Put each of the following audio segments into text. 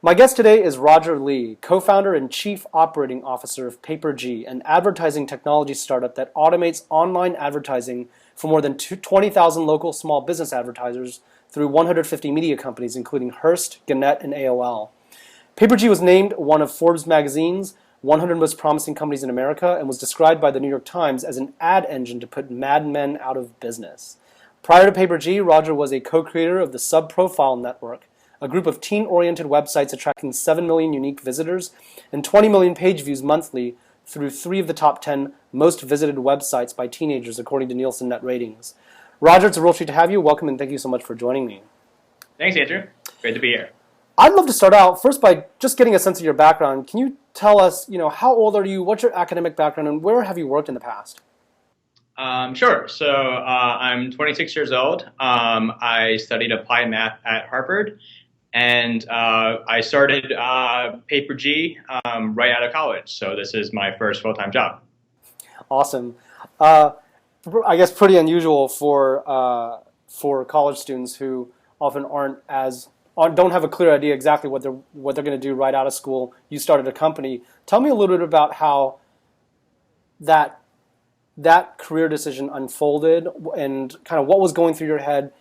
My guest today is Roger Lee, co-founder and chief operating officer of PaperG, an advertising technology startup that automates online advertising for more than 20,000 local small business advertisers through 150 media companies, including Hearst, Gannett, and AOL. PaperG was named one of Forbes magazine's 100 most promising companies in America and was described by the New York Times as an ad engine to put madmen out of business. Prior to PaperG, Roger was a co-creator of the Sub-Profile Network, a group of teen-oriented websites attracting 7 million unique visitors and 20 million page views monthly through 3 of the top 10 most visited websites by teenagers, according to Nielsen Net Ratings. Roger, it's a real treat to have you. Welcome, and thank you so much for joining me. Thanks, Andrew. Great to be here. I'd love to start out first by just getting a sense of your background. Can you tell us, how old are you, what's your academic background, and where have you worked in the past? Sure. So I'm 26 years old. I studied applied math at Harvard, and I started PaperG right out of college. So this is my first full-time job. Awesome. I guess pretty unusual for college students who often don't have a clear idea exactly what they're going to do right out of school. You started a company. Tell me a little bit about how that career decision unfolded and kind of what was going through your head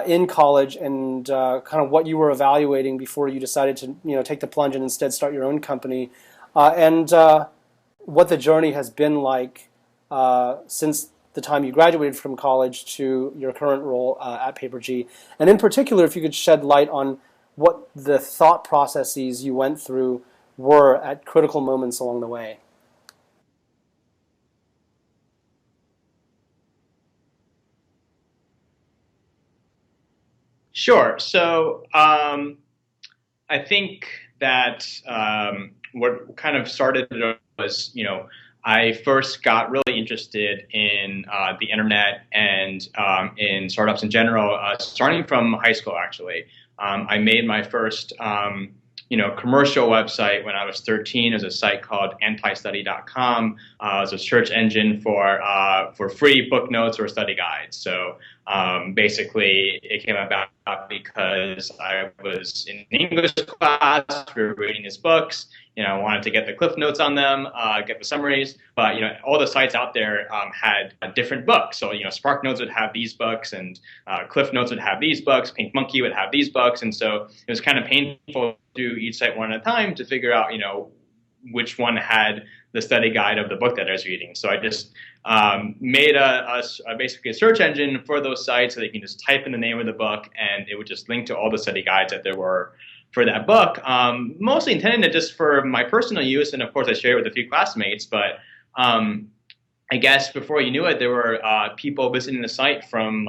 in college and kind of what you were evaluating before you decided to take the plunge and instead start your own company, and what the journey has been like since the time you graduated from college to your current role at PaperG. And in particular, if you could shed light on what the thought processes you went through were at critical moments along the way. Sure. So I think that what kind of started it was, I first got really interested in the internet and in startups in general, starting from high school, actually. I made my first, commercial website when I was 13. It was a site called antistudy.com. It was a search engine for free book notes or study guides. So basically, it came about because I was in English class. We were reading his books. I wanted to get the cliff notes on them, get the summaries. But all the sites out there had different books. So Spark Notes would have these books, and Cliff Notes would have these books. Pink Monkey would have these books, and so it was kind of painful to do each site one at a time to figure out which one had the study guide of the book that I was reading. So I just made basically a search engine for those sites so they can just type in the name of the book, and it would just link to all the study guides that there were for that book, mostly intended just for my personal use, and of course I shared it with a few classmates, but I guess before you knew it, there were people visiting the site from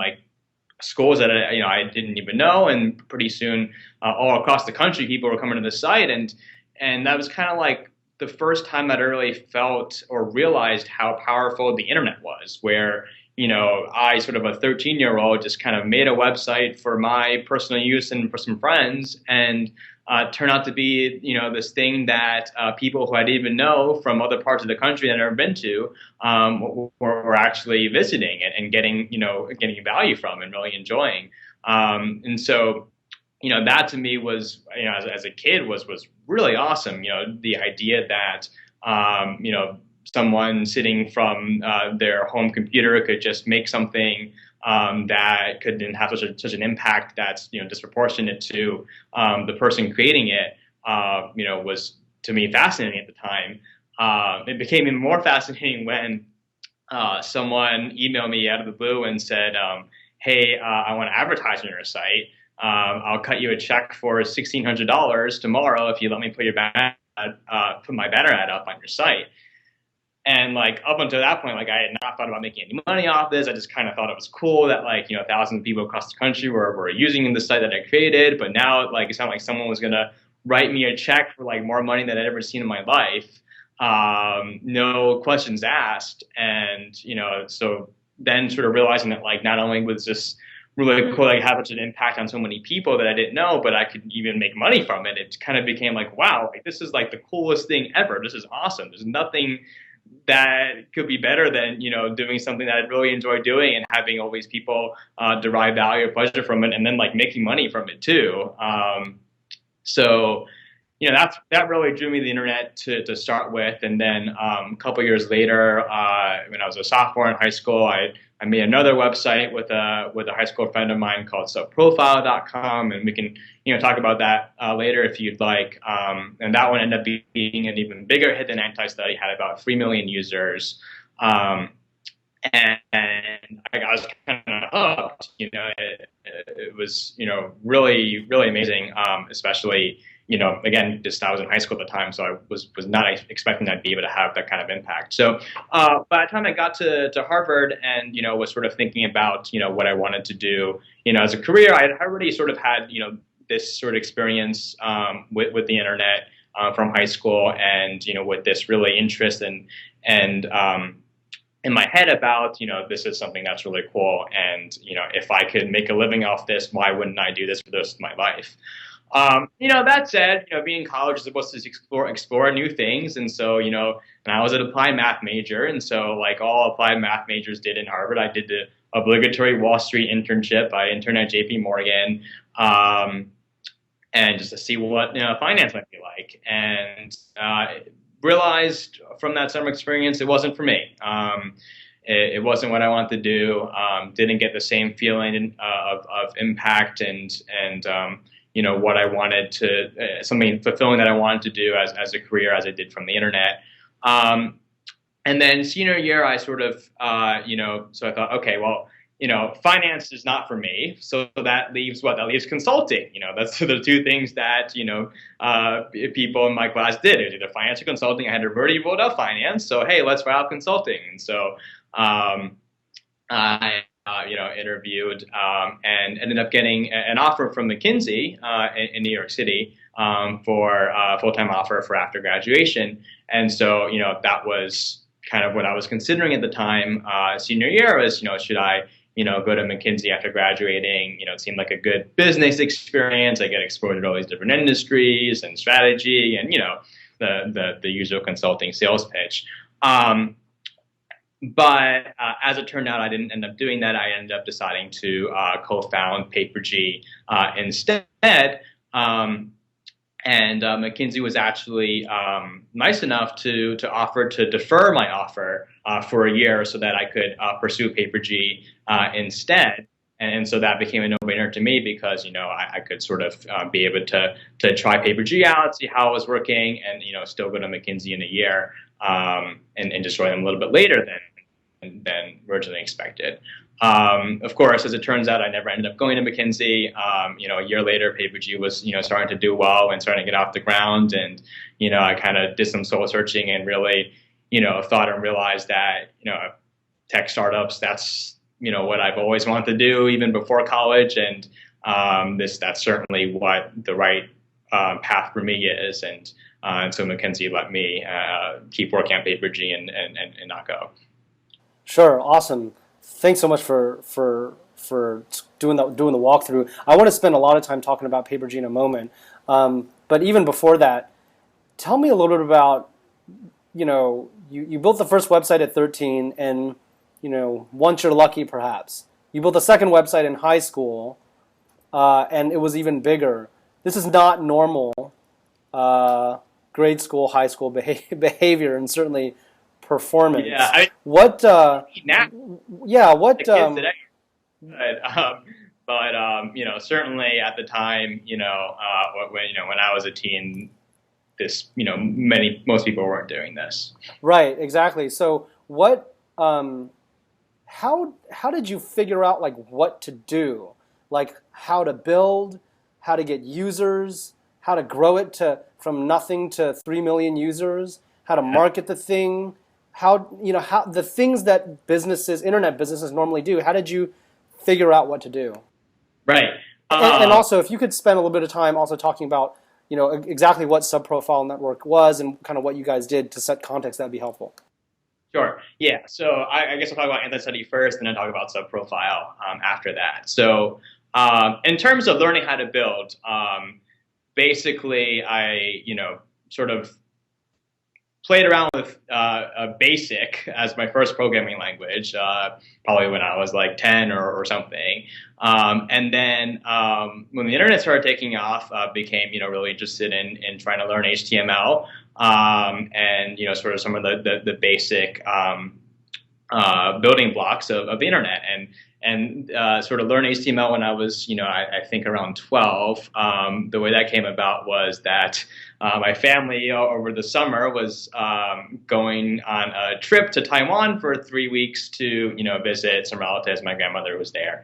schools that I didn't even know, and pretty soon all across the country people were coming to the site, and that was kind of like the first time that I really felt or realized how powerful the internet was, where I, sort of a 13-year-old, just kind of made a website for my personal use and for some friends, and turned out to be, this thing that people who I didn't even know from other parts of the country that I've never been to were actually visiting and getting value from and really enjoying. And so, that to me was, as a kid was really awesome. The idea that, someone sitting from their home computer could just make something that could then have such an impact that's disproportionate to the person creating it, was to me fascinating at the time. It became even more fascinating when someone emailed me out of the blue and said, "Hey, I want to advertise on your site. I'll cut you a check for $1,600 tomorrow if you let me put put my banner ad up on your site." And up until that point, I had not thought about making any money off this. I just kind of thought it was cool that thousands of people across the country were using the site that I created. But now it sounded like someone was going to write me a check for more money than I'd ever seen in my life. No questions asked. And, so then sort of realizing that not only was this really cool, have such an impact on so many people that I didn't know, but I could even make money from it. It kind of became wow, this is the coolest thing ever. This is awesome. There's nothing that could be better than doing something that I really enjoy doing and having all these people derive value or pleasure from it, and then making money from it too. So that really drew me to the internet to start with. And then a couple years later, when I was a sophomore in high school, I made another website with a high school friend of mine called subprofile.com, and we can talk about that later if you'd like. And that one ended up being an even bigger hit than Anti-Study, had about 3 million users. And I was kind of hooked. It was really really amazing, especially again, just I was in high school at the time, so I was not expecting I'd be able to have that kind of impact. So by the time I got to Harvard and was sort of thinking about what I wanted to do as a career, I had already sort of had this sort of experience with the internet from high school, and with this really interest and in my head about, this is something that's really cool. And, if I could make a living off this, why wouldn't I do this for the rest of my life? That said, being in college is supposed to explore new things. And so, and I was an applied math major. And so like all applied math majors did in Harvard, I did the obligatory Wall Street internship. I interned at JP Morgan, and just to see what finance might be like. And realized from that summer experience it wasn't for me. It wasn't what I wanted to do. Didn't get the same feeling of impact and what I wanted to, something fulfilling that I wanted to do as a career as I did from the internet. And then senior year, I sort of, so I thought, okay, well, finance is not for me. So that leaves what? That leaves consulting. That's the two things that, people in my class did. It was either finance or consulting. I had already rolled out finance. So, hey, let's try out consulting. And so I interviewed and ended up getting an offer from McKinsey in New York City for a full-time offer for after graduation. And so, that was kind of what I was considering at the time. Senior year was, should I go to McKinsey after graduating? It seemed like a good business experience. I get exposed to all these different industries and strategy and, the usual consulting sales pitch. But as it turned out, I didn't end up doing that. I ended up deciding to co-found PaperG instead. And McKinsey was actually nice enough to offer to defer my offer for a year so that I could pursue PaperG instead. And so that became a no-brainer to me because, I could sort of be able to try PaperG out, see how it was working, and, still go to McKinsey in a year and just join them a little bit later than originally expected. Of course, as it turns out, I never ended up going to McKinsey. A year later, PaperG was, starting to do well and starting to get off the ground. And, I kind of did some soul searching and really, thought and realized that, tech startups, that's, what I've always wanted to do even before college. And that's certainly what the right path for me is. And so McKinsey let me keep working on PaperG and not go. Sure, awesome. Thanks so much for doing the walkthrough. I want to spend a lot of time talking about PaperG in a moment, but even before that, tell me a little bit about you built the first website at 13, and once you're lucky, perhaps you built a second website in high school, and it was even bigger. This is not normal grade school, high school behavior, and certainly performance. Yeah, what? Yeah, what? Today. But certainly at the time, when I was a teen, this, most people weren't doing this. Right, exactly. So what? How did you figure out what to do, how to build, how to get users, how to grow it from nothing to 3 million users, how to market the thing? How the things that internet businesses normally do, how did you figure out what to do? Right. And also, if you could spend a little bit of time also talking about, exactly what Subprofile Network was and kind of what you guys did to set context, that'd be helpful. Sure. Yeah. So I guess I'll talk about Anti-Study first, and then talk about Subprofile after that. So in terms of learning how to build, basically I, sort of played around with BASIC as my first programming language, probably when I was like 10 or something. And then when the internet started taking off, became really interested in trying to learn HTML, and sort of some of the basic building blocks of the internet, and sort of learn HTML when I was, I think around 12. The way that came about was that my family over the summer was going on a trip to Taiwan for 3 weeks to, visit some relatives. My grandmother was there.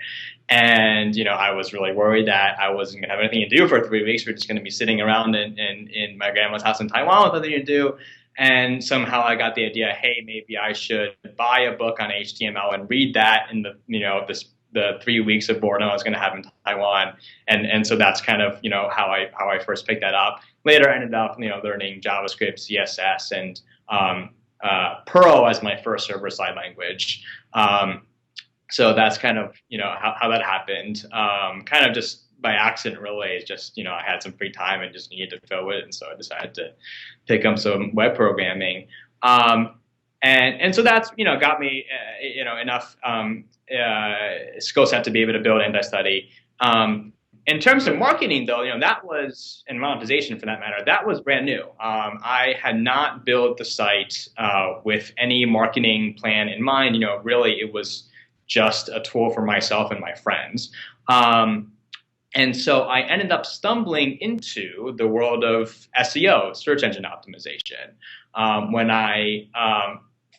And, I was really worried that I wasn't going to have anything to do for 3 weeks. We're just going to be sitting around in my grandma's house in Taiwan with nothing to do. And somehow I got the idea, hey, maybe I should buy a book on HTML and read that in the 3 weeks of boredom I was going to have in Taiwan. And so that's kind of, how I first picked that up. Later I ended up, learning JavaScript, CSS, and Perl as my first server-side language. So that's kind of, how that happened. Kind of just by accident, really. It's just, I had some free time and just needed to fill it. And so I decided to pick up some web programming. And so that's, got me, enough skill set to be able to build anti-study. In terms of marketing, though, that was, and monetization for that matter, that was brand new. I had not built the site with any marketing plan in mind. Really, it was just a tool for myself and my friends. And so I ended up stumbling into the world of SEO, search engine optimization, when I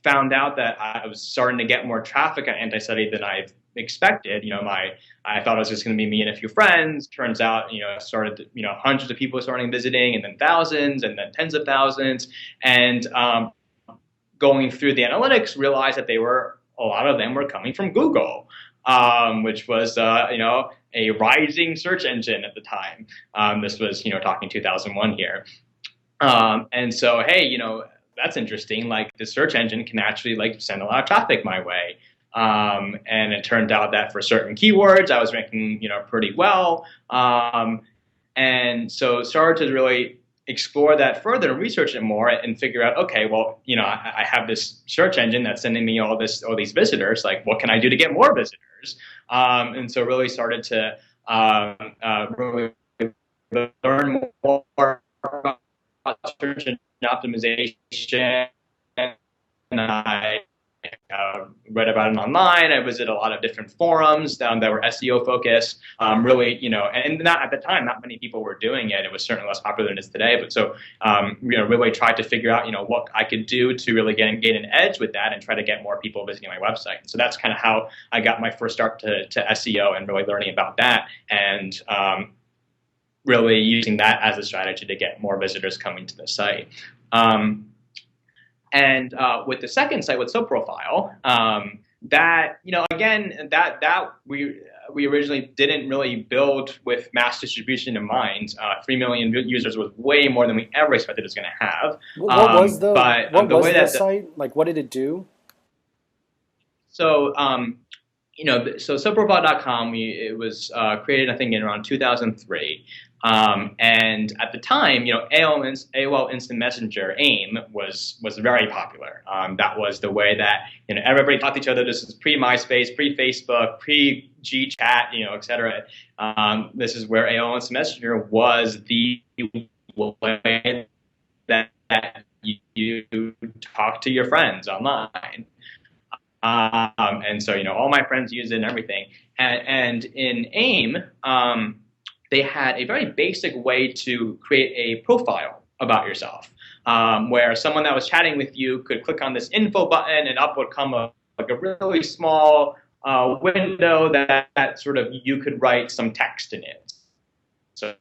found out that I was starting to get more traffic on anti-study than I expected. I thought it was just going to be me and a few friends. Turns out, started, hundreds of people starting visiting, and then thousands, and then tens of thousands. And going through the analytics, realized that a lot of them were coming from Google, which was, a rising search engine at the time. This was, talking 2001 here. And so, hey, that's interesting. Like, the search engine can actually send a lot of traffic my way. And it turned out that for certain keywords, I was ranking, pretty well. And so started to really explore that further and research it more and figure out, okay, well, I have this search engine that's sending me all these visitors. Like, what can I do to get more visitors? And so really started to really learn more about search engine optimization. And I read about it online. I visited a lot of different forums that were SEO focused. Really, and not at the time, not many people were doing it. It was certainly less popular than it is today. But so, really tried to figure out, what I could do to really gain an edge with that and try to get more people visiting my website. So that's kind of how I got my first start to SEO and really learning about that, and really using that as a strategy to get more visitors coming to the site. And with the second site, with SubProfile, that, again, that we originally didn't really build with mass distribution in mind. 3 million users was way more than we ever expected it was going to have. What was the site? Like, what did it do? So, so subprofile.com, it was created, I think, in around 2003. And at the time, AOL Instant Messenger, AIM, was very popular. That was the way that, everybody talked to each other. This is pre-MySpace, pre-Facebook, pre-GChat, et cetera. This is where AOL Instant Messenger was the way that you talk to your friends online. And so, all my friends used it and everything. And in AIM, they had a very basic way to create a profile about yourself, where someone that was chatting with you could click on this info button and up would come a really small window that sort of you could write some text in it. So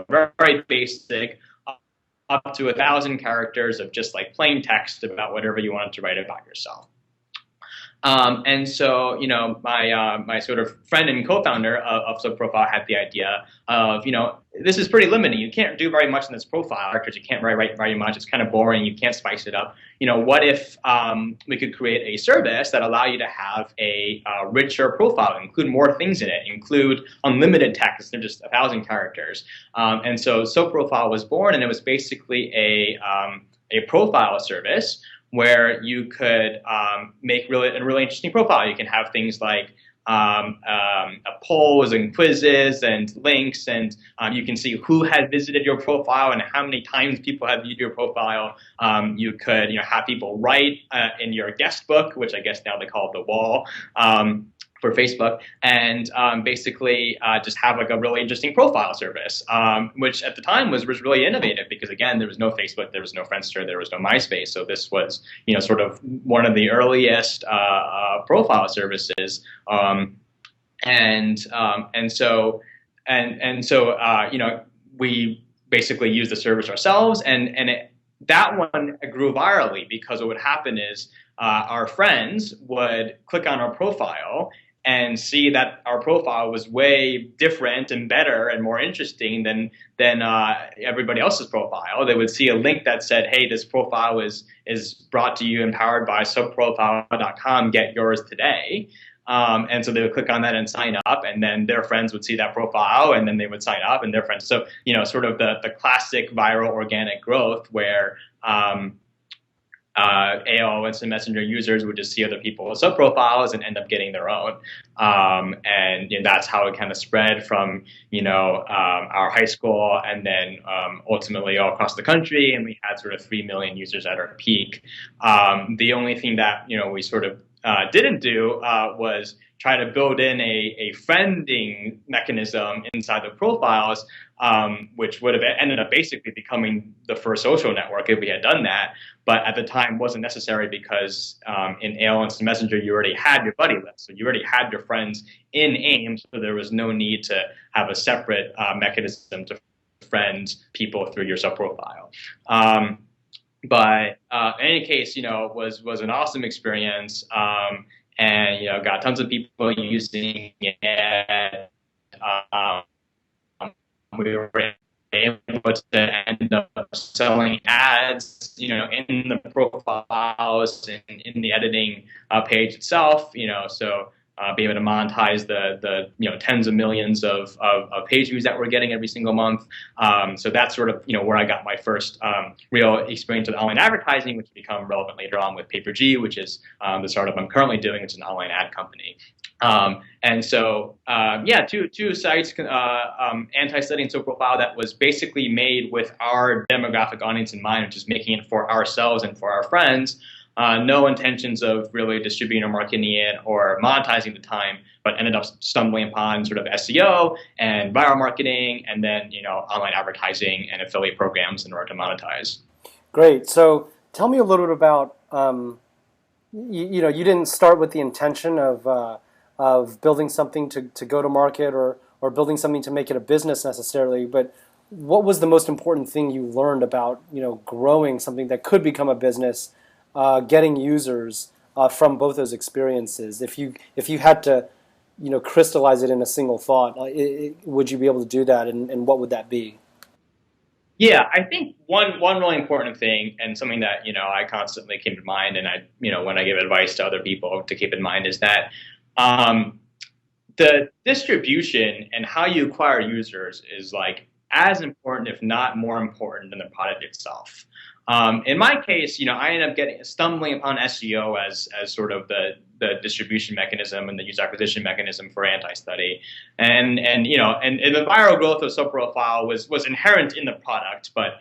very basic, up to 1,000 characters of just plain text about whatever you wanted to write about yourself. And so, my sort of friend and co-founder of SubProfile had the idea of, this is pretty limiting. You can't do very much in this profile because you can't write very much. It's kind of boring. You can't spice it up. What if we could create a service that allow you to have a richer profile, include more things in it, include unlimited text than just 1,000 characters. And so SubProfile was born, and it was basically a a profile service where you could make a really interesting profile. You can have things like polls and quizzes and links, and you can see who had visited your profile and how many times people have viewed your profile. You could have people write in your guest book, which I guess now they call it the wall. For Facebook, and basically just have like a really interesting profile service, which at the time was really innovative because again, there was no Facebook, there was no Friendster, there was no MySpace, so this was sort of one of the earliest profile services, we basically used the service ourselves, and that one grew virally because what would happen is our friends would click on our profile and see that our profile was way different and better and more interesting than everybody else's profile. They would see a link that said, "Hey, this profile is brought to you and powered by subprofile.com. Get yours today." And so they would click on that and sign up, and then their friends would see that profile, and then they would sign up, and their friends. So sort of the classic viral organic growth where AOL Instant Messenger users would just see other people's sub-profiles and end up getting their own. And that's how it kind of spread from, our high school and then ultimately all across the country. And we had sort of 3 million users at our peak. The only thing that, we sort of didn't do was try to build in a friending mechanism inside the profiles, which would have ended up basically becoming the first social network if we had done that. But at the time wasn't necessary because in AOL Instant Messenger, you already had your buddy list. So you already had your friends in AIM, so there was no need to have a separate mechanism to friend people through your sub-profile. But in any case, was an awesome experience, and got tons of people using it. We were able to end up selling ads, in the profiles and in the editing page itself, so be able to monetize the tens of millions of page views that we're getting every single month. So that's sort of where I got my first real experience with online advertising, which became relevant later on with PaperG, which is the startup I'm currently doing, which is an online ad company. And so, two sites, anti-study and SoProfile, that was basically made with our demographic audience in mind, which is making it for ourselves and for our friends. No intentions of really distributing or marketing it or monetizing the time, but ended up stumbling upon sort of SEO and viral marketing, and then online advertising and affiliate programs in order to monetize. Great. So tell me a little bit about you didn't start with the intention of building something to go to market or building something to make it a business necessarily, but what was the most important thing you learned about growing something that could become a business? Getting users from both those experiences. If you had to, crystallize it in a single thought, would you be able to do that, and what would that be? Yeah, I think one really important thing, and something that I constantly keep in mind, and I when I give advice to other people to keep in mind, is that the distribution and how you acquire users is like as important, if not more important, than the product itself. In my case, I ended up stumbling upon SEO as sort of the distribution mechanism and the user acquisition mechanism for anti-study, and the viral growth of SoProfile was inherent in the product, but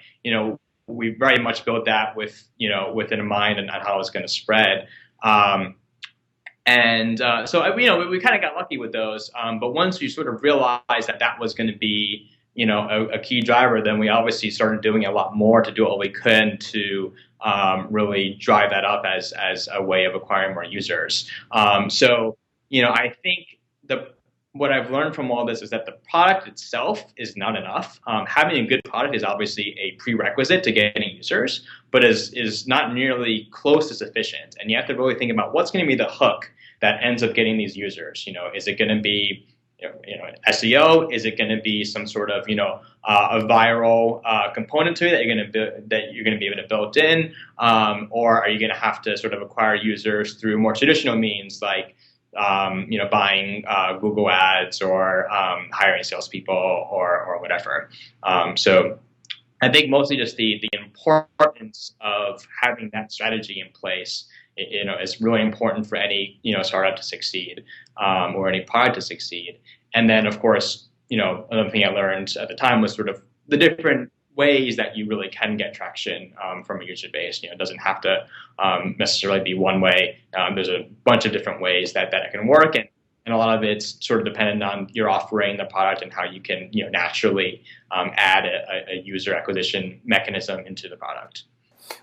we very much built that with in mind and how it's going to spread. So we kind of got lucky with those, but once you sort of realized that was going to be a key driver, then we obviously started doing a lot more to do what we could to really drive that up as a way of acquiring more users. I think what I've learned from all this is that the product itself is not enough. Having a good product is obviously a prerequisite to getting users, but is not nearly close to sufficient. And you have to really think about what's going to be the hook that ends up getting these users. Is it going to be SEO? Is it going to be some sort of a viral component to it that you're going to be able to build in, or are you going to have to sort of acquire users through more traditional means like buying Google ads or hiring salespeople or whatever? So I think mostly just the importance of having that strategy in place, is really important for any, startup to succeed, or any product to succeed. And then, of course, another thing I learned at the time was sort of the different ways that you really can get traction, from a user base. It doesn't have to, necessarily be one way. There's a bunch of different ways that it can work, and a lot of it's sort of dependent on your offering, the product, and how you can, naturally, add a user acquisition mechanism into the product.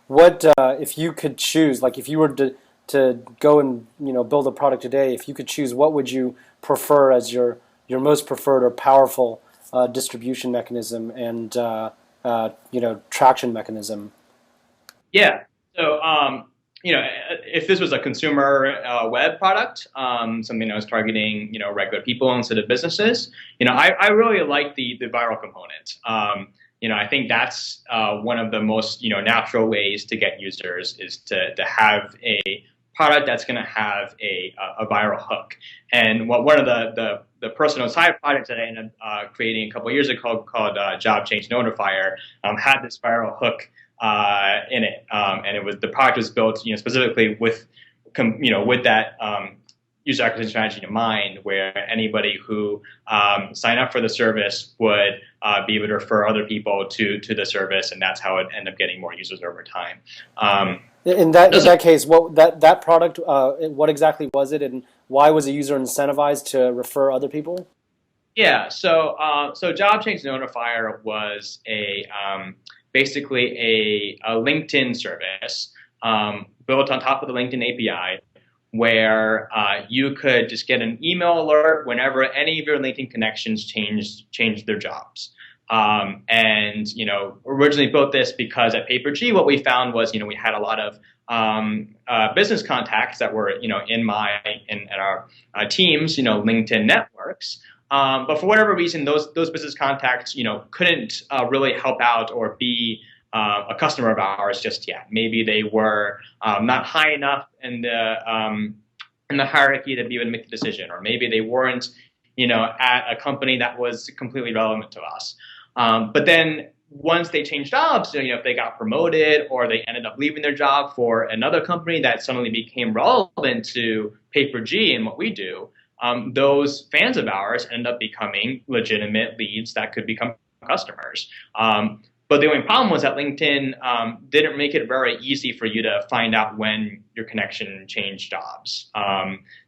What if you could choose, like if you were to go and build a product today, if you could choose, what would you prefer as your most preferred or powerful distribution mechanism and traction mechanism? Yeah. So, if this was a consumer web product, something that was targeting, regular people instead of businesses, I really like the viral component. I think that's one of the most, natural ways to get users is to have a product that's going to have a viral hook. And one of the personal side projects that I ended up creating a couple of years ago called Job Change Notifier had this viral hook in it, and the product was built, specifically with that user acquisition strategy in mind, where anybody who signed up for the service would be able to refer other people to the service, and that's how it ended up getting more users over time. In that case, what that product, what exactly was it, and why was a user incentivized to refer other people? Yeah, so Job Change Notifier was basically a LinkedIn service built on top of the LinkedIn API, where you could just get an email alert whenever any of your LinkedIn connections changed their jobs. And originally built this because at PaperG, what we found was we had a lot of business contacts that were in our teams LinkedIn networks. But for whatever reason, those business contacts couldn't really help out or be a customer of ours just yet. Maybe they were not high enough in the hierarchy to be able to make the decision, or maybe they weren't at a company that was completely relevant to us. But then once they changed jobs, if they got promoted or they ended up leaving their job for another company that suddenly became relevant to PaperG and what we do, those fans of ours end up becoming legitimate leads that could become customers. But the only problem was that LinkedIn didn't make it very easy for you to find out when your connection changed jobs.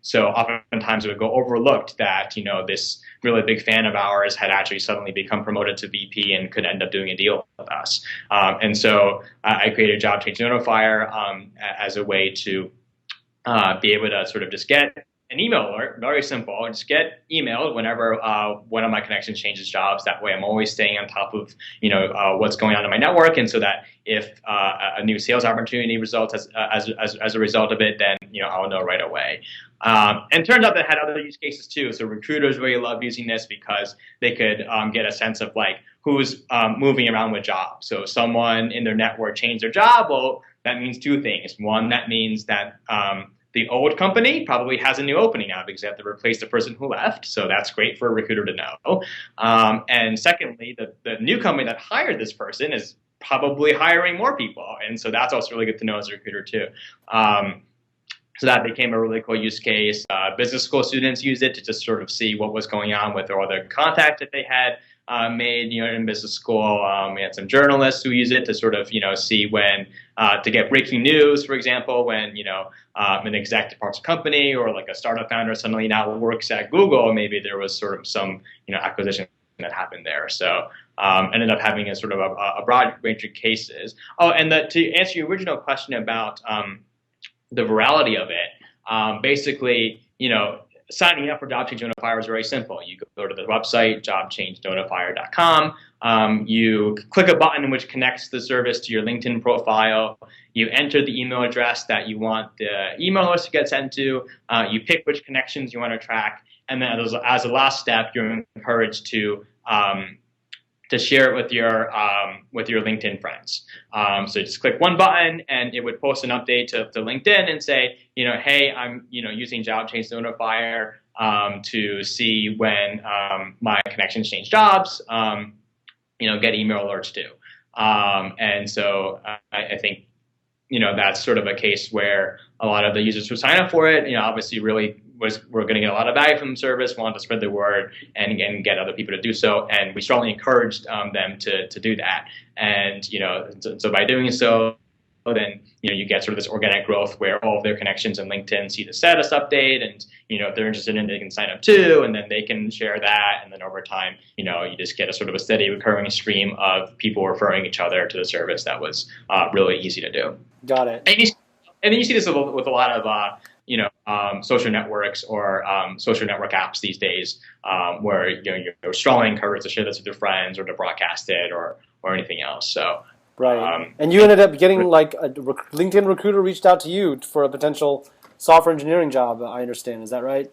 So oftentimes it would go overlooked that this really big fan of ours had actually suddenly become promoted to VP and could end up doing a deal with us. And so I created Job Change Notifier as a way to be able to sort of just get an email alert, very simple. Just get emailed whenever one of my connections changes jobs. That way, I'm always staying on top of what's going on in my network, and so that if a new sales opportunity results as a result of it, then I'll know right away. And turns out that had other use cases too. So recruiters really love using this because they could get a sense of like who's moving around with jobs. So if someone in their network changed their job, well, that means two things. One, that means that the old company probably has a new opening now because they have to replace the person who left. So that's great for a recruiter to know. And secondly, the new company that hired this person is probably hiring more people. And so that's also really good to know as a recruiter too. So that became a really cool use case. Business school students used it to just sort of see what was going on with all the contacts that they had made, in business school. We had some journalists who use it to sort of, see when, to get breaking news, for example, when, an exec departs a company or like a startup founder suddenly now works at Google, maybe there was sort of some, acquisition that happened there. So ended up having a sort of a broad range of cases. Oh, and to answer your original question about the virality of it, basically, signing up for Job Change Notifier is very simple. You go to the website, jobchangenotifier.com. You click a button which connects the service to your LinkedIn profile. You enter the email address that you want the email list to get sent to. You pick which connections you want to track. And then as a last step, you're encouraged to share it with your LinkedIn friends. So just click one button, and it would post an update to LinkedIn and say, hey, I'm using Job Change Notifier to see when my connections change jobs. Get email alerts too. And so I think that's sort of a case where a lot of the users who sign up for it, obviously really we're going to get a lot of value from the service, want to spread the word and get other people to do so. And we strongly encouraged them to do that. And, so by doing so, then, you get sort of this organic growth where all of their connections in LinkedIn see the status update. And, if they're interested in it, they can sign up too, and then they can share that. And then over time, you just get a sort of a steady recurring stream of people referring each other to the service. That was really easy to do. Got it. And then you see this with a lot of social networks or social network apps these days, where you're strongly encouraged to share this with your friends or to broadcast it or anything else. So right. And you ended up getting like a LinkedIn recruiter reached out to you for a potential software engineering job. I understand. Is that right?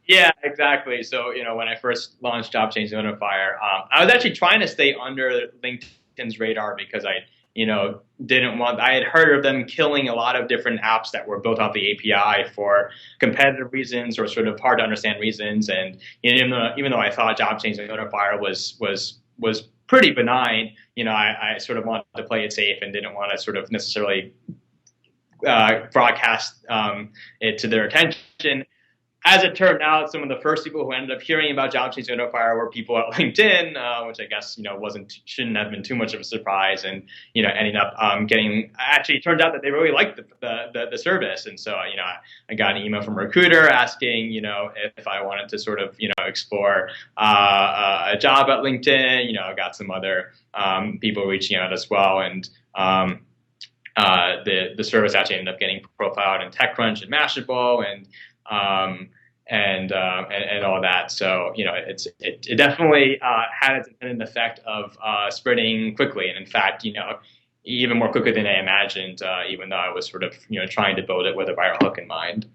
Yeah, exactly. So when I first launched Change Notifier, I was actually trying to stay under LinkedIn's radar because I had heard of them killing a lot of different apps that were built off the API for competitive reasons or sort of hard to understand reasons. And even though I thought Change Notifier was pretty benign, I sort of wanted to play it safe and didn't want to sort of necessarily broadcast it to their attention. As it turned out, some of the first people who ended up hearing about Change Notifier were people at LinkedIn, which I guess shouldn't have been too much of a surprise, and ending up actually it turned out that they really liked the service, and so I got an email from a recruiter asking if I wanted to sort of explore a job at LinkedIn. I got some other people reaching out as well, and the service actually ended up getting profiled in TechCrunch and Mashable and all that. So it definitely had its intended effect of spreading quickly, and in fact, even more quickly than I imagined. Even though I was sort of trying to build it with a viral hook in mind.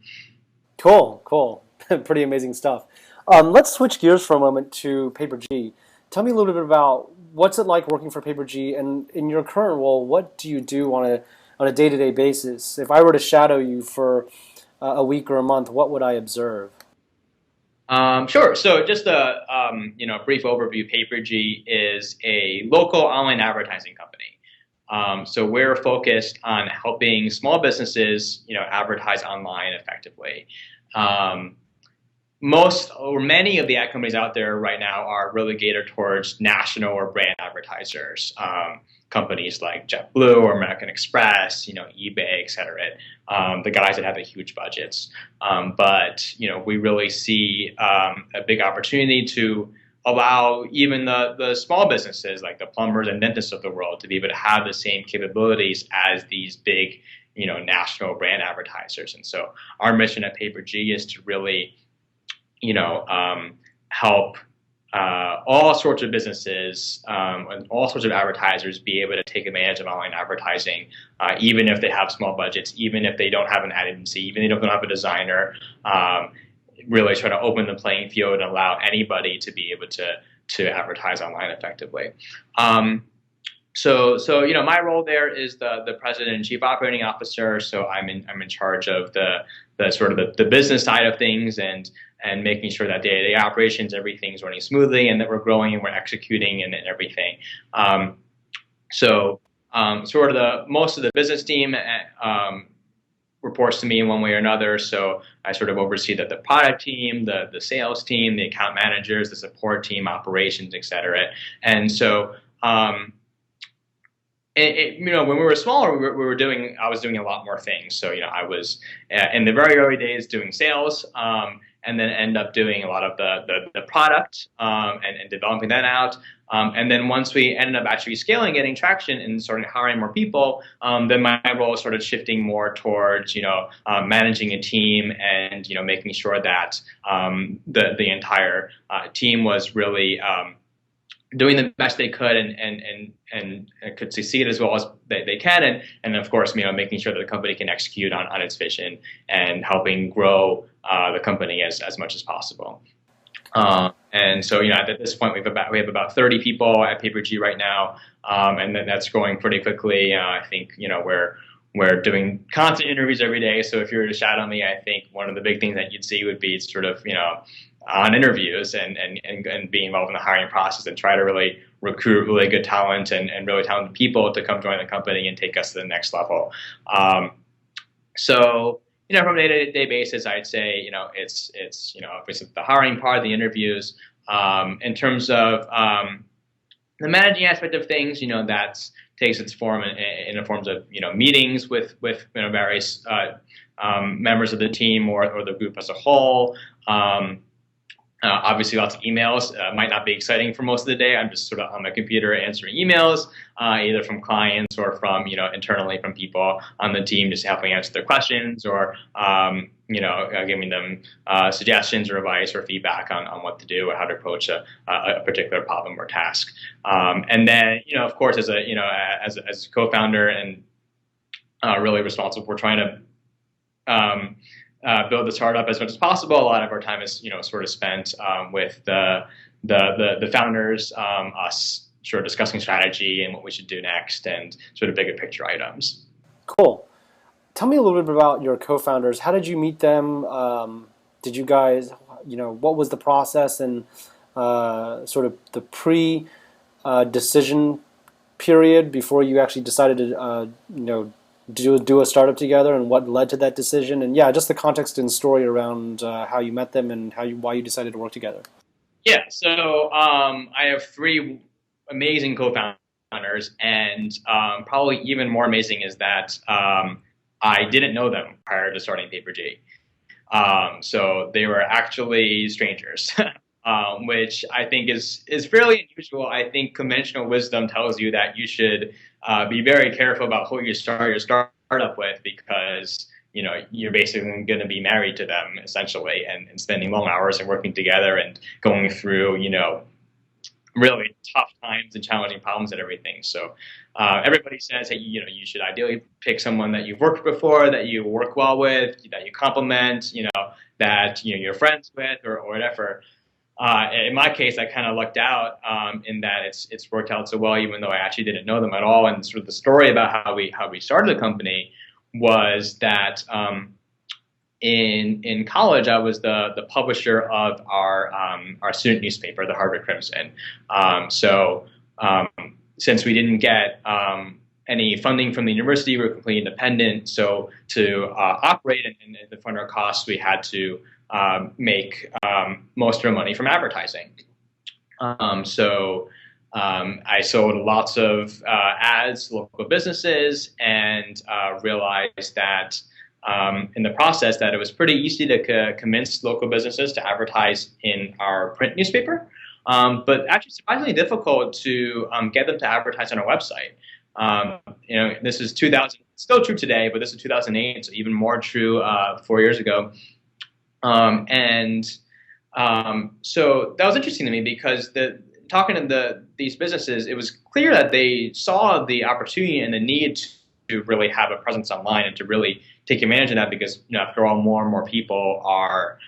Cool, pretty amazing stuff. Let's switch gears for a moment to PaperG. Tell me a little bit about what's it like working for PaperG, and in your current role, what do you do on a day-to-day basis? If I were to shadow you for a week or a month, what would I observe? Sure. So just a brief overview. PaperG is a local online advertising company. So we're focused on helping small businesses advertise online effectively. Most or many of the ad companies out there right now are really catered towards national or brand advertisers. Companies like JetBlue or American Express, eBay, et cetera. The guys that have the huge budgets. But we really see a big opportunity to allow even the small businesses like the plumbers and dentists of the world to be able to have the same capabilities as these big, national brand advertisers. And so our mission at PaperG is to really help all sorts of businesses and all sorts of advertisers be able to take advantage of online advertising, even if they have small budgets, even if they don't have an ad agency, even if they don't have a designer. Really try to open the playing field and allow anybody to be able to advertise online effectively. So my role there is the president and chief operating officer. So I'm in charge of the sort of the business side of things and making sure that day-to-day operations, everything's running smoothly and that we're growing and we're executing and everything. Sort of most of the business team reports to me in one way or another. So I sort of oversee the product team, the sales team, the account managers, the support team, operations, et cetera. And so when we were smaller, I was doing a lot more things. So, I was in the very early days doing sales, and then end up doing a lot of the product, and developing that out. And then once we ended up actually scaling, getting traction and starting hiring more people, then my role started shifting more towards, managing a team and, making sure that, the entire, team was really, doing the best they could and could succeed as well as they can, and of course, making sure that the company can execute on its vision and helping grow the company as much as possible. And so, at this point, we have about 30 people at PaperG right now, and then that's growing pretty quickly. I think we're doing constant interviews every day. So if you were to shadow me, I think one of the big things that you'd see would be sort of on interviews and be involved in the hiring process and try to really recruit really good talent and really talented people to come join the company and take us to the next level. So, from a day-to-day basis, I'd say, it's if it's the hiring part, the interviews. In terms of the managing aspect of things, that takes its form in the forms of, meetings with various members of the team or the group as a whole. Obviously, lots of emails. Might not be exciting for most of the day. I'm just sort of on my computer answering emails, either from clients or from, internally from people on the team, just helping answer their questions or, giving them suggestions or advice or feedback on what to do or how to approach a particular problem or task. And then, of course, as a co-founder and really responsible for trying to build the startup as much as possible. A lot of our time is, sort of spent with the founders, us sort of discussing strategy and what we should do next, and sort of bigger picture items. Cool. Tell me a little bit about your co-founders. How did you meet them? Did you guys, what was the process and sort of the pre-decision period before you actually decided to, do a startup together, and what led to that decision, and just the context and story around how you met them and why you decided to work together. Yeah, so I have three amazing co-founders, and probably even more amazing is that I didn't know them prior to starting PaperG. So they were actually strangers, which I think is fairly unusual. I think conventional wisdom tells you that you should be very careful about who you start your startup with, because you're basically going to be married to them essentially, and spending long hours and working together and going through really tough times and challenging problems and everything. So everybody says, hey, you should ideally pick someone that you've worked with before, that you work well with, that you complement, that you're friends with or whatever. In my case, I kind of lucked out in that it's worked out so well, even though I actually didn't know them at all. And sort of the story about how we started the company was that in college, I was the publisher of our student newspaper, the Harvard Crimson. So since we didn't get any funding from the university, we were completely independent. So to operate and to fund our costs, we had to make most of our money from advertising. So I sold lots of ads to local businesses, and realized that in the process that it was pretty easy to convince local businesses to advertise in our print newspaper, but actually surprisingly difficult to get them to advertise on our website. This is 2000, still true today, but this is 2008, so even more true 4 years ago. So that was interesting to me, because talking to these businesses, it was clear that they saw the opportunity and the need to really have a presence online and to really take advantage of that, because after all, more and more people are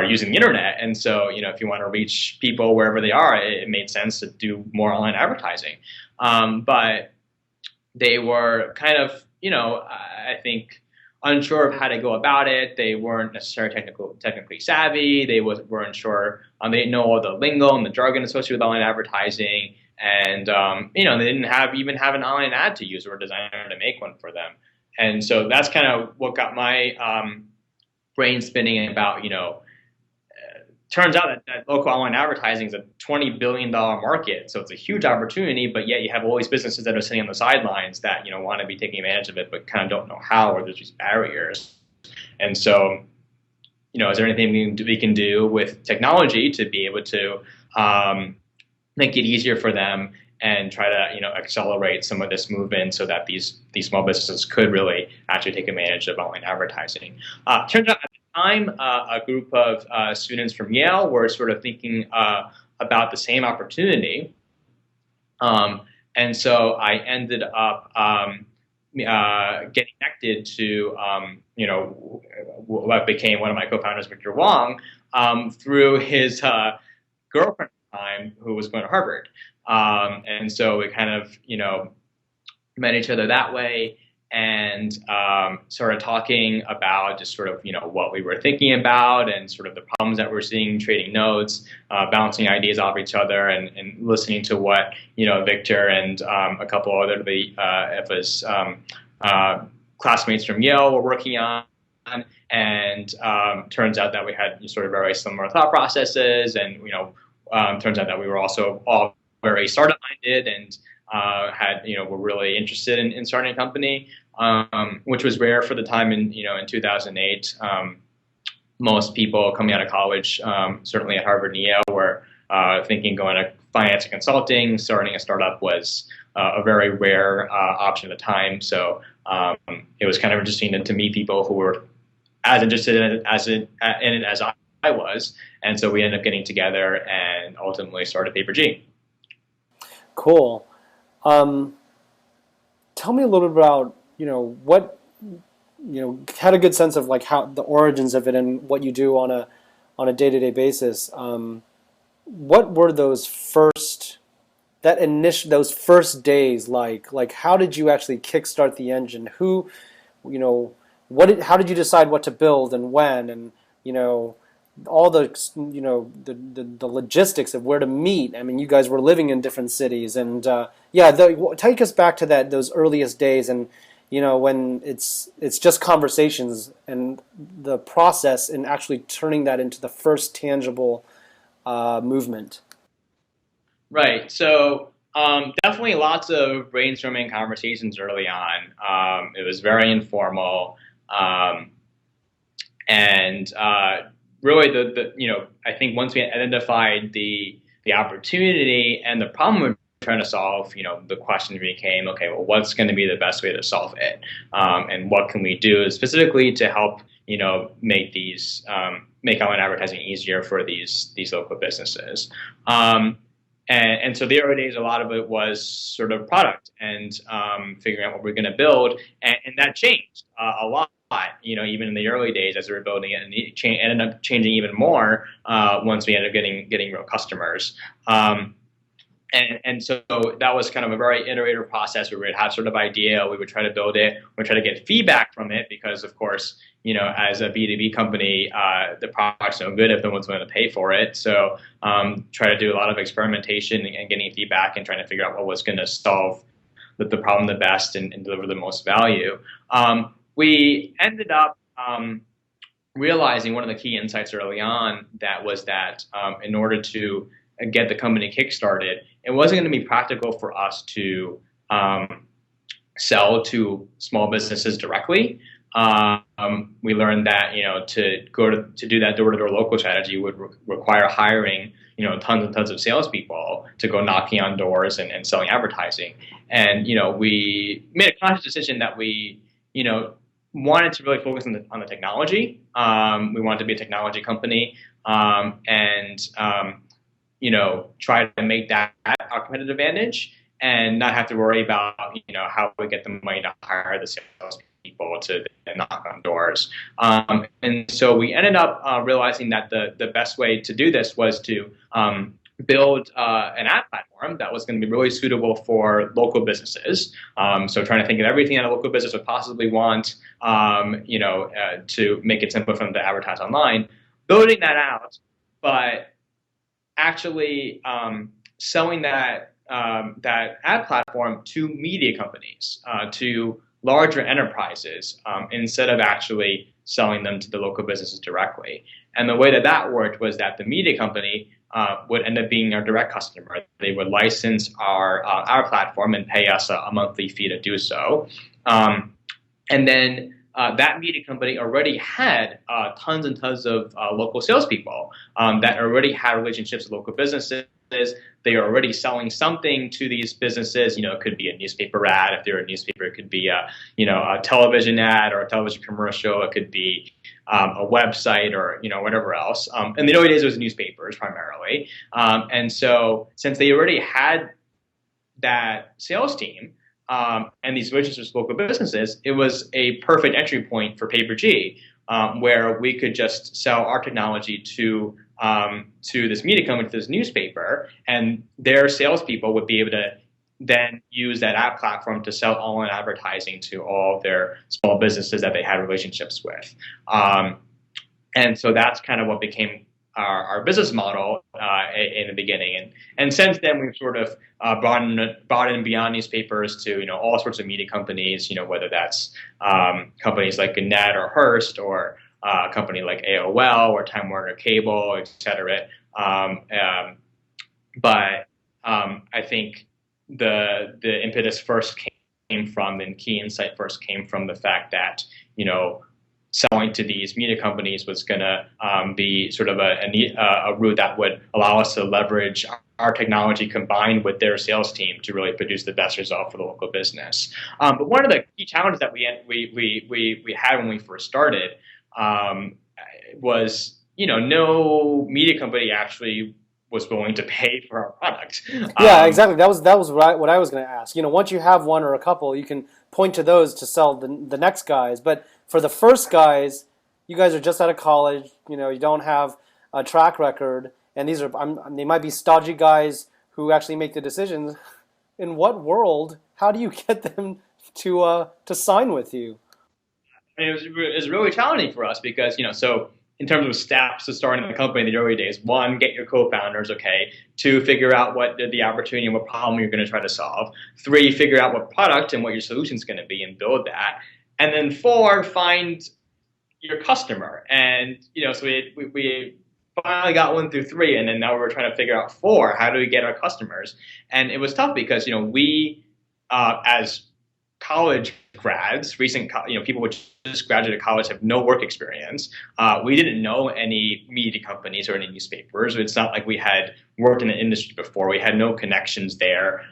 using the internet, and so if you want to reach people wherever they are, it made sense to do more online advertising. But they were kind of I think unsure of how to go about it. They weren't necessarily technically savvy. They weren't sure. They didn't know all the lingo and the jargon associated with online advertising, and they didn't even have an online ad to use or a designer to make one for them. And so that's kind of what got my brain spinning about. Turns out that local online advertising is a $20 billion market, so it's a huge opportunity, but yet you have all these businesses that are sitting on the sidelines that want to be taking advantage of it, but kind of don't know how, or there's these barriers. And so, is there anything we can do with technology to be able to make it easier for them and try to accelerate some of this movement so that these small businesses could really actually take advantage of online advertising? Turns out, time, a group of students from Yale were sort of thinking about the same opportunity. And so I ended up getting connected to, what became one of my co-founders, Victor Wong, through his girlfriend at the time, who was going to Harvard. And so we kind of, met each other that way. and started talking about just sort of what we were thinking about and sort of the problems that we're seeing, trading notes, bouncing ideas off each other, and listening to what Victor and a couple other of his classmates from Yale were working on. And turns out that we had sort of very similar thought processes, and turns out that we were also all very startup minded and were really interested in starting a company, which was rare for the time in 2008. Most people coming out of college, certainly at Harvard and Yale, were thinking going to finance and consulting. Starting a startup was a very rare option at the time. So it was kind of interesting to meet people who were as interested in it as I was. And so we ended up getting together and ultimately started PaperG. Cool. Tell me a little bit about, what, had a good sense of like how the origins of it and what you do on a day-to-day basis. What were those first days like? Like, how did you actually kickstart the engine? Who, how did you decide what to build and when, and all the the logistics of where to meet? I mean, you guys were living in different cities, and take us back to those earliest days, and when it's just conversations and the process in actually turning that into the first tangible movement. Right. So definitely lots of brainstorming conversations early on. It was very informal. And really, I think once we identified the opportunity and the problem we're trying to solve, the question became, okay, well, what's going to be the best way to solve it, and what can we do specifically to help, make online advertising easier for these local businesses. And so the early days, a lot of it was sort of product and figuring out what we're going to build, and that changed a lot. Even in the early days as we were building it, and it ended up changing even more once we ended up getting real customers. And so that was kind of a very iterative process where we would have sort of idea, we would try to build it, we'd try to get feedback from it, because of course, as a B2B company, the product's no good if no one's willing to pay for it. So try to do a lot of experimentation and getting feedback and trying to figure out what was going to solve the problem the best and deliver the most value. We ended up realizing one of the key insights early on was that in order to get the company kickstarted, it wasn't going to be practical for us to sell to small businesses directly. We learned that to do that door-to-door local strategy would require hiring tons and tons of salespeople to go knocking on doors and selling advertising. And we made a conscious decision that we wanted to really focus on the technology. We wanted to be a technology company, and try to make that our competitive advantage, and not have to worry about how we get the money to hire the sales people to knock on doors. And so we ended up realizing that the best way to do this was to build an ad platform that was going to be really suitable for local businesses. So trying to think of everything that a local business would possibly want, to make it simple for them to advertise online, building that out, but actually selling that ad platform to media companies, to larger enterprises, instead of actually selling them to the local businesses directly. And the way that worked was that the media company would end up being our direct customer. They would license our platform and pay us a monthly fee to do so. And then that media company already had tons and tons of local salespeople that already had relationships with local businesses. They are already selling something to these businesses. It could be a newspaper ad. If they're a newspaper, it could be a television ad or a television commercial. It could be a website or whatever else. In the early days, it was newspapers primarily. And so since they already had that sales team and these relationships with local businesses, it was a perfect entry point for PaperG, where we could just sell our technology to this media company, to this newspaper, and their salespeople would be able to then use that app platform to sell online advertising to all of their small businesses that they had relationships with. And so that's kind of what became our business model in the beginning. And since then, we've sort of brought in beyond newspapers to all sorts of media companies. Whether that's companies like Gannett or Hearst, or a company like AOL or Time Warner Cable, et cetera. But I think the impetus first came from, and key insight first came from the fact that selling to these media companies was going to be sort of a route that would allow us to leverage our technology combined with their sales team to really produce the best result for the local business. But one of the key challenges that we had when we first started was no media company actually was willing to pay for our product. Yeah, exactly. That was what I was going to ask. Once you have one or a couple, you can point to those to sell the next guys. But for the first guys, you guys are just out of college. You don't have a track record, and they might be stodgy guys who actually make the decisions. In what world? How do you get them to sign with you? And it was really challenging for us because so in terms of steps to starting the company in the early days, one, get your co-founders, okay. Two, figure out what the opportunity and what problem you're going to try to solve. Three, figure out what product and what your solution is going to be and build that. And then four, find your customer. And so we finally got 1 through 3, and then now we're trying to figure out 4. How do we get our customers? And it was tough because we as college grads, people who just graduated college have no work experience. We didn't know any media companies or any newspapers. It's not like we had worked in the industry before. We had no connections there.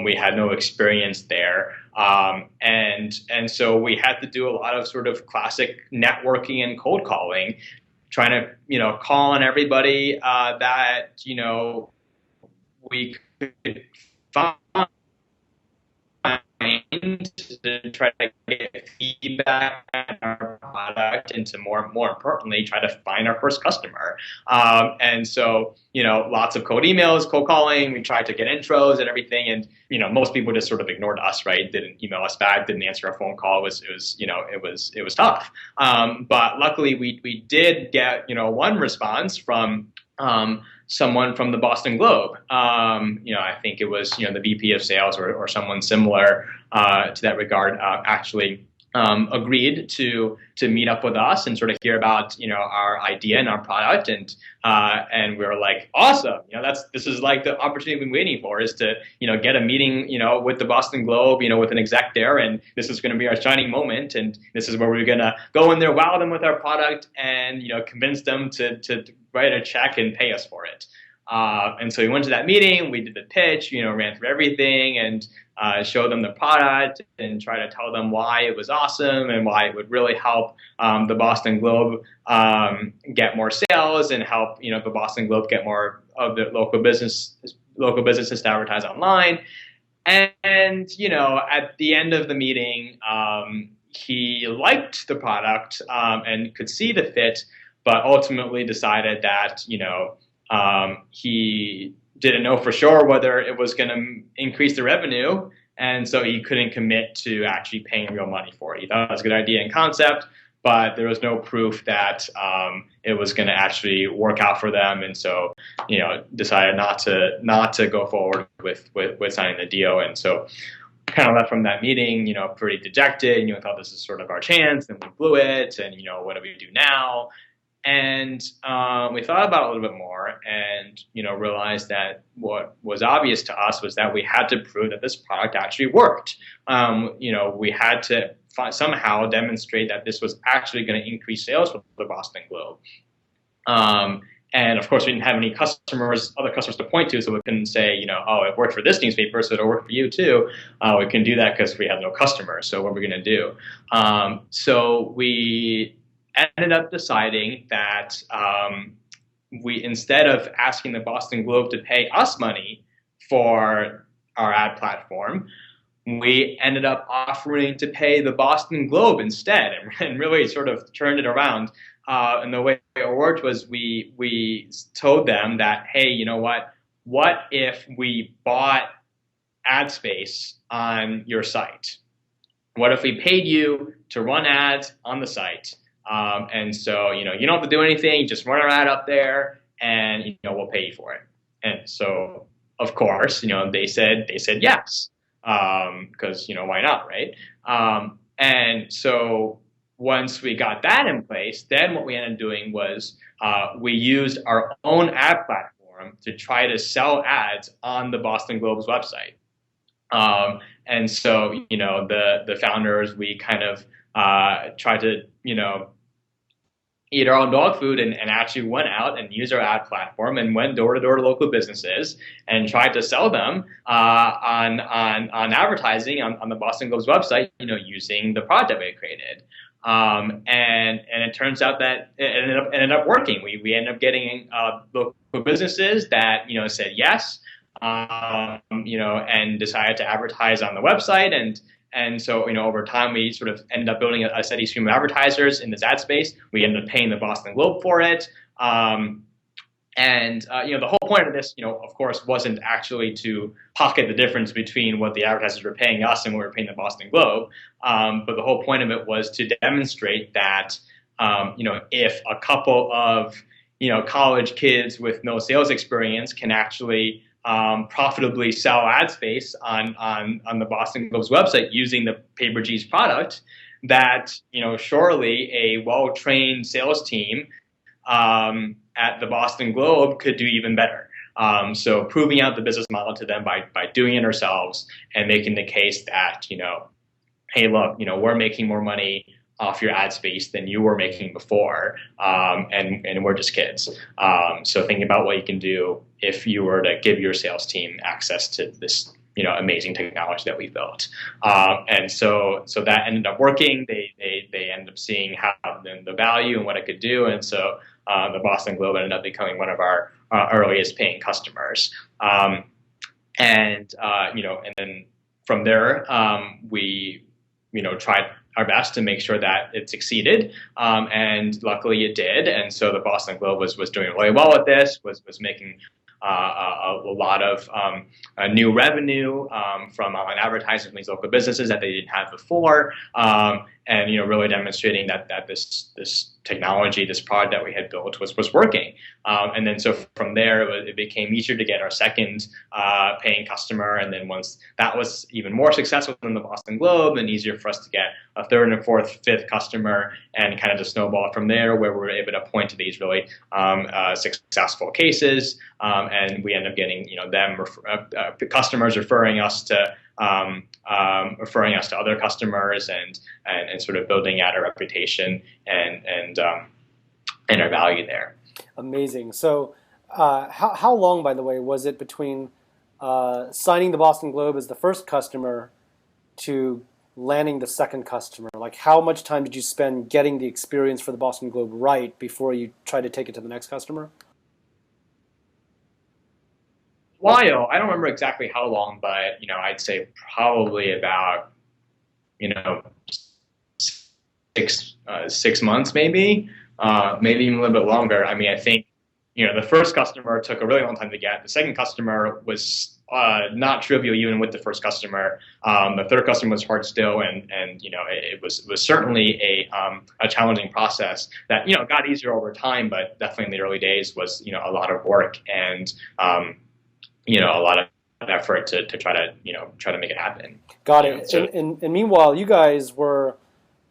We had no experience there. And so we had to do a lot of sort of classic networking and cold calling, trying to, call on everybody that, we could find, to try to get feedback on our product, and to more importantly, try to find our first customer. And so, lots of cold emails, cold calling. We tried to get intros and everything, and most people just sort of ignored us, right? Didn't email us back, didn't answer our phone call. It was tough. But luckily, we did get one response from someone from the Boston Globe. I think it was the VP of sales or someone similar to that regard actually agreed to meet up with us and sort of hear about our idea and our product, and we were like, awesome, this is like the opportunity we've been waiting for, is to get a meeting with the Boston Globe, with an exec there, and this is going to be our shining moment, and this is where we're going to go in there, wow them with our product, and convince them to write a check and pay us for it. And so we went to that meeting, we did the pitch, ran through everything, and showed them the product and try to tell them why it was awesome and why it would really help the Boston Globe get more sales, and help the Boston Globe get more of the local businesses to advertise online. And at the end of the meeting, he liked the product and could see the fit, but ultimately decided that he didn't know for sure whether it was going to increase the revenue, and so he couldn't commit to actually paying real money for it. He thought it was a good idea in concept, but there was no proof that it was going to actually work out for them, and so decided not to go forward with signing the deal. And so kind of left from that meeting, pretty dejected. Thought this is sort of our chance, and we blew it, and what do we do now? And we thought about it a little bit more, and realized that what was obvious to us was that we had to prove that this product actually worked. We had to somehow demonstrate that this was actually going to increase sales for the Boston Globe. And of course, we didn't have any other customers to point to, so we couldn't say, oh, it worked for this newspaper, so it'll work for you too. We couldn't do that because we had no customers. So what are we going to do? So we ended up deciding that we, instead of asking the Boston Globe to pay us money for our ad platform, we ended up offering to pay the Boston Globe instead, and really sort of turned it around. And the way it worked was we told them that, hey, what if we bought ad space on your site? What if we paid you to run ads on the site? And so, you don't have to do anything, just run our ad up there and, we'll pay you for it. And so, of course, they said yes, because, why not, right? And so once we got that in place, then what we ended up doing was we used our own ad platform to try to sell ads on the Boston Globe's website. And so, the founders, we kind of tried to, eat our own dog food and actually went out and used our ad platform and went door to door to local businesses and tried to sell them on advertising on the Boston Globe's website, using the product that we created. And it turns out that it ended up working. We ended up getting local businesses that said yes, and decided to advertise on the website. And so, over time, we sort of ended up building a steady stream of advertisers in this ad space. We ended up paying the Boston Globe for it. The whole point of this, of course, wasn't actually to pocket the difference between what the advertisers were paying us and what we were paying the Boston Globe. But the whole point of it was to demonstrate that, if a couple of, college kids with no sales experience can actually profitably sell ad space on the Boston Globe's website using the PaperG's product, that surely a well-trained sales team at the Boston Globe could do even better. So proving out the business model to them by doing it ourselves and making the case that hey, look, we're making more money off your ad space than you were making before, and we're just kids. So thinking about what you can do if you were to give your sales team access to this, amazing technology that we built. And so that ended up working. They ended up seeing how the value and what it could do, and so the Boston Globe ended up becoming one of our earliest paying customers. And then from there, we tried our best to make sure that it succeeded, and luckily it did. And so the Boston Globe was doing really well with this, was making a lot of new revenue from online advertising from these local businesses that they didn't have before, and really demonstrating that this technology, this product that we had built was working. And then so from there, it became easier to get our second paying customer. And then once that was even more successful than the Boston Globe, and easier for us to get a third and fourth, fifth customer, and kind of just snowball from there, where we were able to point to these really successful cases. And we end up getting customers referring us to other customers, and sort of building out our reputation and our value there. Amazing. So how long, by the way, was it between signing the Boston Globe as the first customer to landing the second customer? Like, how much time did you spend getting the experience for the Boston Globe right before you tried to take it to the next customer? While I don't remember exactly how long, but I'd say probably about 6 months, maybe even a little bit longer. I mean, I think the first customer took a really long time to get. The second customer was not trivial even with the first customer. The third customer was hard still, and it was certainly a challenging process that got easier over time, but definitely in the early days was a lot of work and a lot of effort to try to make it happen. Got it. And meanwhile, you guys were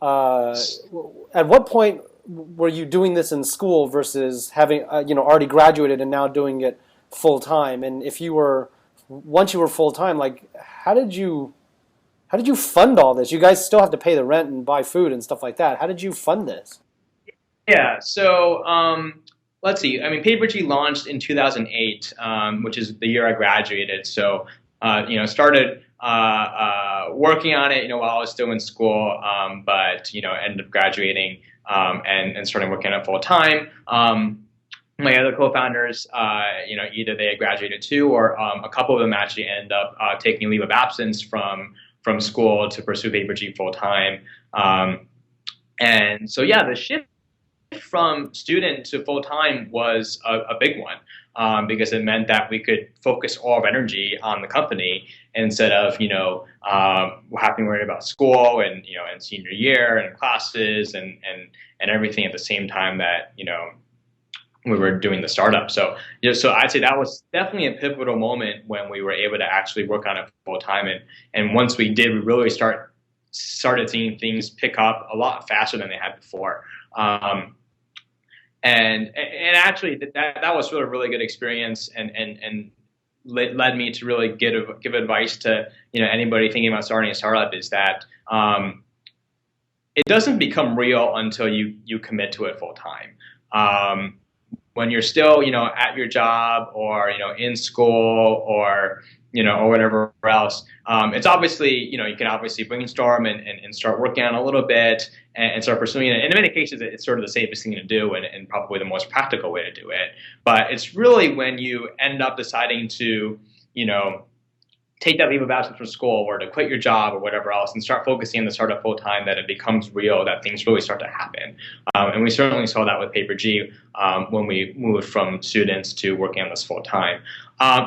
at what point were you doing this in school versus having already graduated and now doing it full time? And if you were once you were full time, like how did you fund all this? You guys still have to pay the rent and buy food and stuff like that. How did you fund this? Yeah. So let's see. I mean, PaperG launched in 2008, which is the year I graduated. So, started working on it, while I was still in school, but, ended up graduating and starting working on it full time. My other co-founders, either they had graduated too, or a couple of them actually ended up taking a leave of absence from school to pursue PaperG full time. And so, yeah, the shift from student to full time was a big one. because it meant that we could focus all of energy on the company instead of, having to worry about school and, and senior year and classes and everything at the same time that, we were doing the startup. So, so I'd say that was definitely a pivotal moment when we were able to actually work on it full time. And once we did, we really started seeing things pick up a lot faster than they had before. And actually that was really a really good experience and led me to really give advice to, anybody thinking about starting a startup is that, it doesn't become real until you commit to it full time. When you're still, at your job or, in school or, or whatever else, it's obviously, you can obviously brainstorm and start working on it a little bit and start pursuing it. And in many cases, it's sort of the safest thing to do and probably the most practical way to do it. But it's really when you end up deciding to, take that leave of absence from school or to quit your job or whatever else and start focusing on the startup full time that it becomes real, that things really start to happen. And we certainly saw that with PaperG when we moved from students to working on this full time.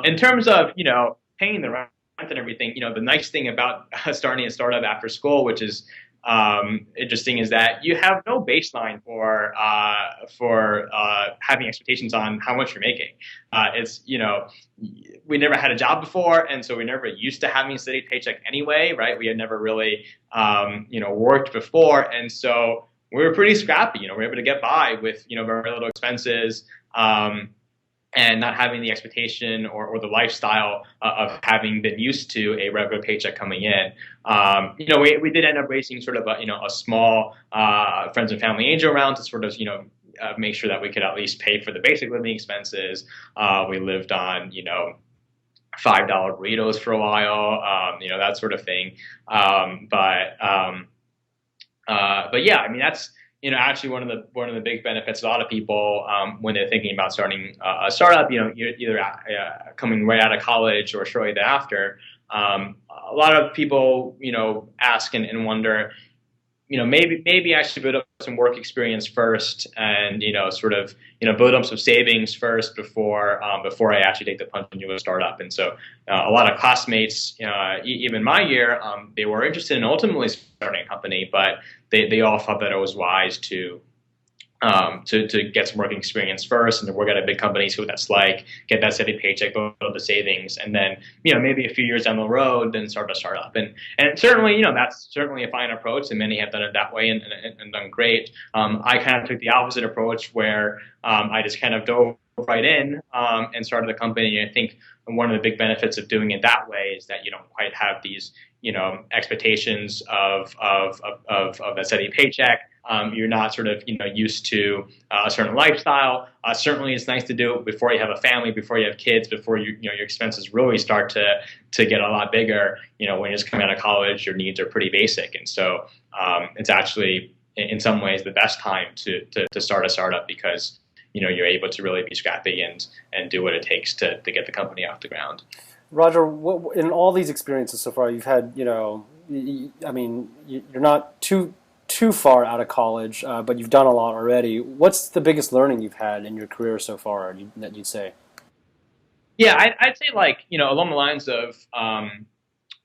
In terms of, paying the rent and everything, the nice thing about starting a startup after school, which is interesting, is that you have no baseline for having expectations on how much you're making. It's, we never had a job before, and so we never used to having a steady paycheck anyway, right? We had never really, worked before, and so we were pretty scrappy. We were able to get by with, very little expenses. And not having the expectation or the lifestyle of having been used to a regular paycheck coming in. We did end up raising sort of a small friends and family angel round to sort of, make sure that we could at least pay for the basic living expenses. We lived on, $5 burritos for a while, that sort of thing. But yeah, I mean, that's, actually one of the big benefits. A lot of people, when they're thinking about starting a startup, you're either coming right out of college or shortly thereafter. A lot of people, ask and wonder, maybe I should build up some work experience first, and sort of build up some savings first before I actually take the plunge into a startup. And so a lot of classmates, even my year, they were interested in ultimately starting a company, but they all thought that it was wise to get some working experience first and to work at a big company, see what that's like, get that steady paycheck, build the savings, and then, maybe a few years down the road, then start a startup. And certainly, that's certainly a fine approach, and many have done it that way and done great. I kind of took the opposite approach where I just kind of dove right in and started the company. And I think one of the big benefits of doing it that way is that you don't quite have these, expectations of a steady paycheck. You're not sort of, used to a certain lifestyle. Certainly, it's nice to do it before you have a family, before you have kids, before your expenses really start to get a lot bigger. When you're just coming out of college, your needs are pretty basic, and so it's actually in some ways the best time to start a startup because you're able to really be scrappy and do what it takes to get the company off the ground. Roger, in all these experiences so far, you've had, I mean, you're not too far out of college, but you've done a lot already. What's the biggest learning you've had in your career so far that you'd say? Yeah, I'd say along the lines of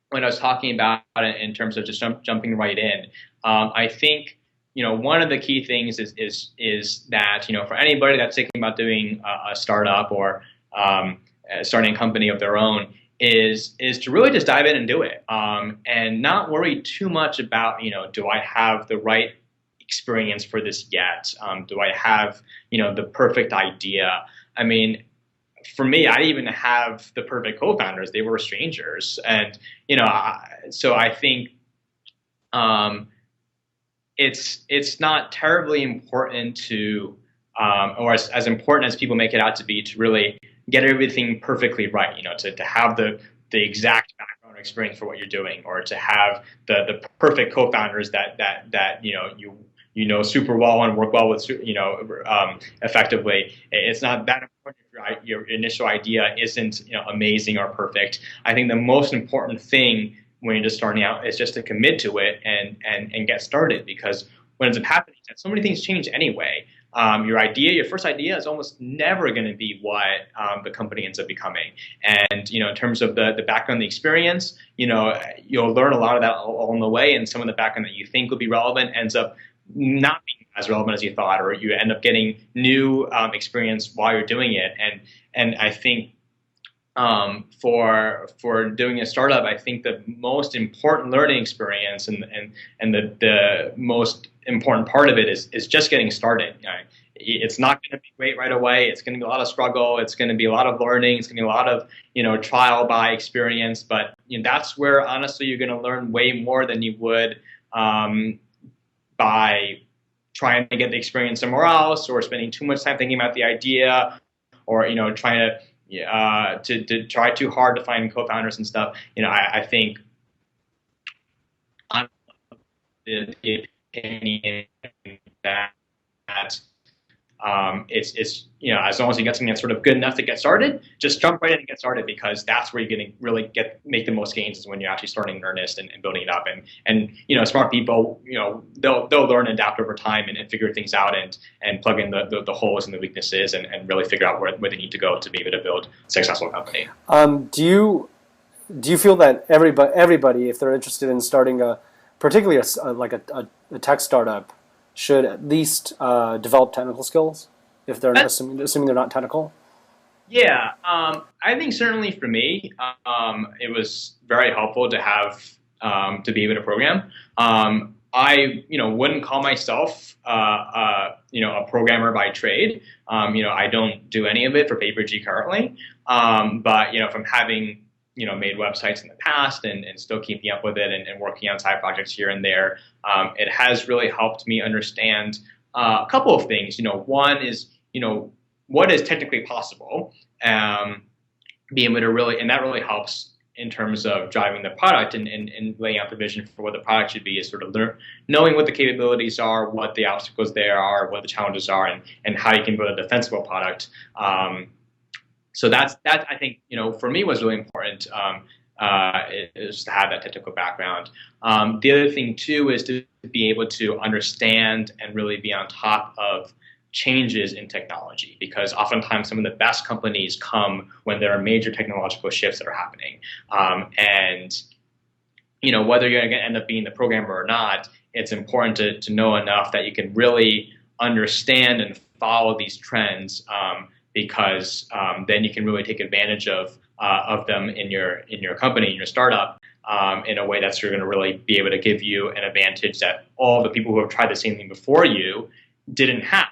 when I was talking about it in terms of just jumping right in. I think one of the key things is that for anybody that's thinking about doing a startup or starting a company of their own is to really just dive in and do it, and not worry too much about do I have the right experience for this yet? Do I have the perfect idea? I mean, for me, I didn't even have the perfect co-founders. They were strangers, and so I think it's not terribly important to or as important as people make it out to be to really get everything perfectly right, to have the exact background experience for what you're doing, or to have the perfect co-founders that super well and work well with effectively. It's not that important if your initial idea isn't amazing or perfect. I think the most important thing when you're just starting out is just to commit to it and get started, because what ends up happening is that so many things change anyway. your first idea is almost never going to be what the company ends up becoming. And in terms of the background, the experience, you'll learn a lot of that along the way, and some of the background that you think will be relevant ends up not being as relevant as you thought, or you end up getting new experience while you're doing it. And I think for doing a startup, I think the most important learning experience and the most important part of it is just getting started. It's not going to be great right away. It's going to be a lot of struggle. It's going to be a lot of learning. It's going to be a lot of trial by experience. But that's where honestly you're going to learn way more than you would by trying to get the experience somewhere else, or spending too much time thinking about the idea, or trying to try too hard to find co-founders and stuff. I think I'm the opinion that it's as long as you get something that's sort of good enough to get started, just jump right in and get started, because that's where you're going to really make the most gains, is when you're actually starting in earnest and building it up. And smart people, they'll learn and adapt over time and figure things out and plug in the holes and the weaknesses and really figure out where they need to go to be able to build a successful company. Do you feel that everybody, if they're interested in starting particularly a tech startup, should at least develop technical skills if they're assuming they're not technical? Yeah, I think certainly for me, it was very helpful to have to be able to program. I wouldn't call myself a programmer by trade. I don't do any of it for PaperG currently, but from having made websites in the past and still keeping up with it and working on side projects here and there, it has really helped me understand a couple of things. One is, what is technically possible, being able to really, and that really helps in terms of driving the product and laying out the vision for what the product should be, is sort of knowing what the capabilities are, what the obstacles there are, what the challenges are, and how you can build a defensible product. So that I think for me was really important, is to have that technical background. The other thing too is to be able to understand and really be on top of changes in technology, because oftentimes some of the best companies come when there are major technological shifts that are happening. And whether you're going to end up being the programmer or not, it's important to know enough that you can really understand and follow these trends. Because then you can really take advantage of them in your company, in your startup, in a way that's going to really be able to give you an advantage that all the people who have tried the same thing before you didn't have,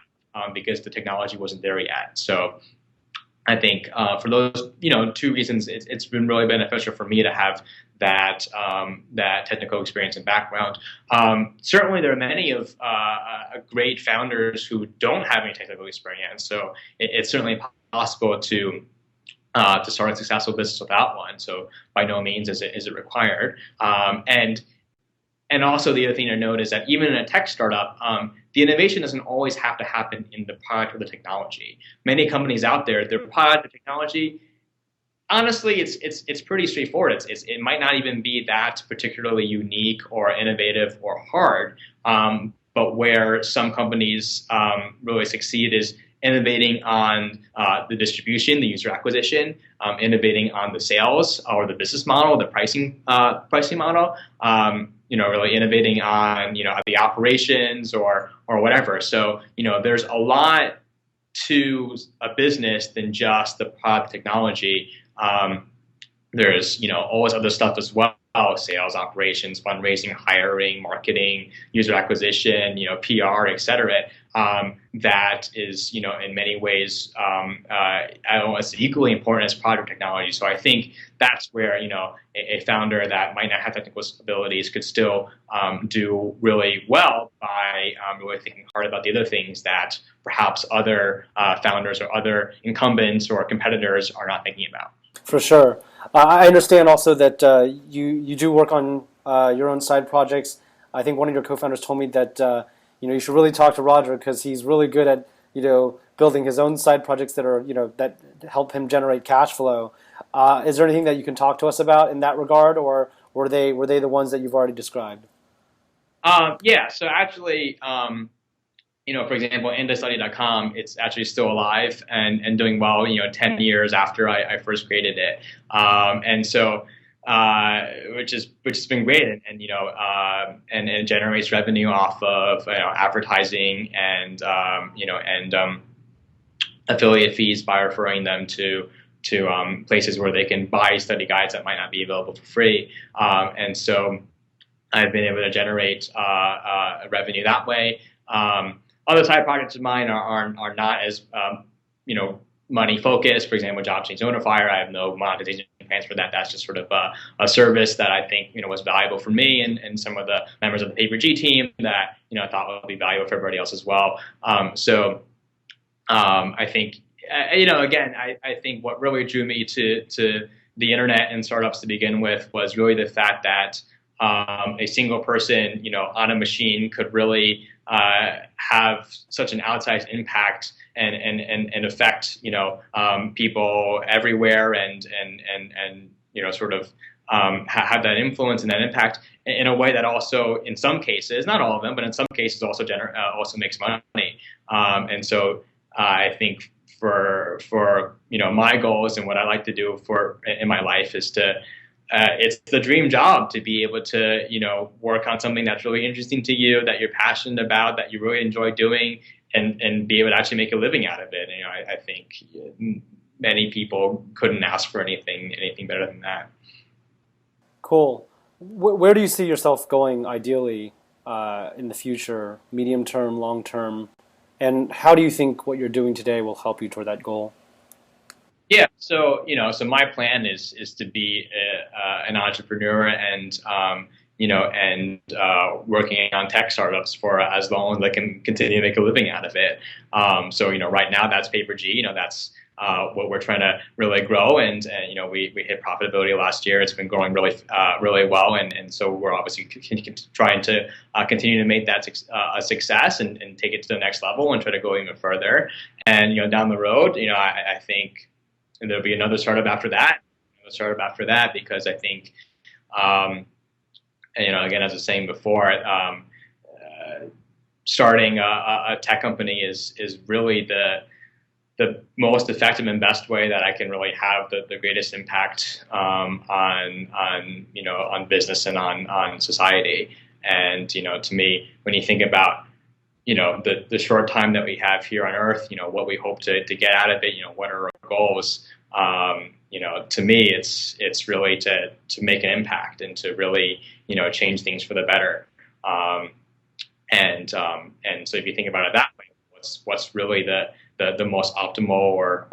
because the technology wasn't there yet. So I think for those two reasons, it's been really beneficial for me to have that technical experience and background. Certainly, there are many of great founders who don't have any technical experience, so it's certainly possible to start a successful business without one. So by no means is it required. And also the other thing to note is that even in a tech startup, the innovation doesn't always have to happen in the product or the technology. Many companies out there, their product or technology, honestly, it's pretty straightforward. It might not even be that particularly unique or innovative or hard. But where some companies really succeed is innovating on the distribution, the user acquisition, innovating on the sales or the business model, the pricing model. Really innovating on the operations or whatever. So there's a lot to a business than just the product technology. There's always other stuff as well: sales, operations, fundraising, hiring, marketing, user acquisition, PR, etc. That is in many ways almost equally important as product technology. So I think that's where a founder that might not have technical abilities could still do really well by really thinking hard about the other things that perhaps other founders or other incumbents or competitors are not thinking about. For sure. I understand also that you do work on your own side projects. I think one of your co-founders told me that you should really talk to Roger, because he's really good at building his own side projects that are that help him generate cash flow. Is there anything that you can talk to us about in that regard, or were they the ones that you've already described? Yeah. So actually, for example, IndaStudy.com, it's actually still alive and doing well, 10 years after I first created it. And so, which has been great. And it generates revenue off of, advertising and, affiliate fees by referring them to places where they can buy study guides that might not be available for free. And so I've been able to generate revenue that way. Other side projects of mine are not as money focused. For example, Change Notifier, I have no monetization plans for that. That's just sort of a service that I think was valuable for me and some of the members of the PaperG team that I thought would be valuable for everybody else as well. I think again, I think what really drew me to the internet and startups to begin with was really the fact that a single person, on a machine could really have such an outsized impact and affect, people everywhere and sort of have that influence and that impact in a way that also, in some cases, not all of them, but in some cases, also makes money. And so I think for my goals and what I like to do in my life is to it's the dream job to be able to, work on something that's really interesting to you, that you're passionate about, that you really enjoy doing, and be able to actually make a living out of it. And, I think many people couldn't ask for anything better than that. Cool. Where do you see yourself going ideally in the future, medium term, long term? And how do you think what you're doing today will help you toward that goal? Yeah, so so my plan is to be an entrepreneur and working on tech startups for as long as I can continue to make a living out of it. So right now that's PaperG. That's what we're trying to really grow, and we hit profitability last year. It's been growing really well, and so we're obviously trying to continue to make that a success and take it to the next level and try to go even further. And down the road, I think. And there'll be another startup after that, because I think, again, as I was saying before, starting a tech company is really the most effective and best way that I can really have the greatest impact on business and on society. And to me, when you think about the short time that we have here on Earth, what we hope to get out of it, what are our goals? To me, it's really to make an impact and to really, change things for the better. And so if you think about it that way, what's really the most optimal or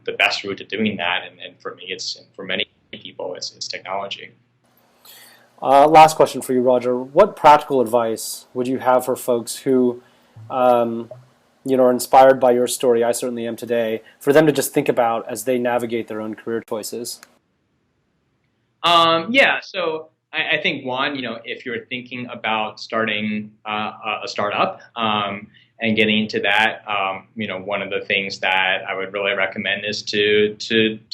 the best route to doing that? And for me, for many people, it's technology. Last question for you, Roger. What practical advice would you have for folks who, are inspired by your story? I certainly am today. For them to just think about as they navigate their own career choices. So I think one, if you're thinking about starting a startup and getting into that, one of the things that I would really recommend is to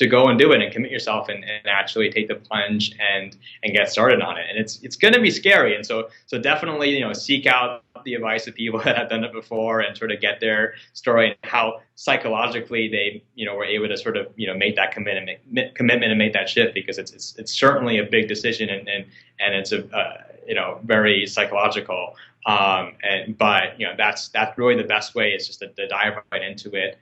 go and do it and commit yourself and actually take the plunge and get started on it. And it's going to be scary. And so definitely, seek out the advice of people that have done it before and sort of get their story and how psychologically they, were able to sort of, make that commitment and make that shift, because it's certainly a big decision and it's very psychological. But that's really the best way is just to dive right into it.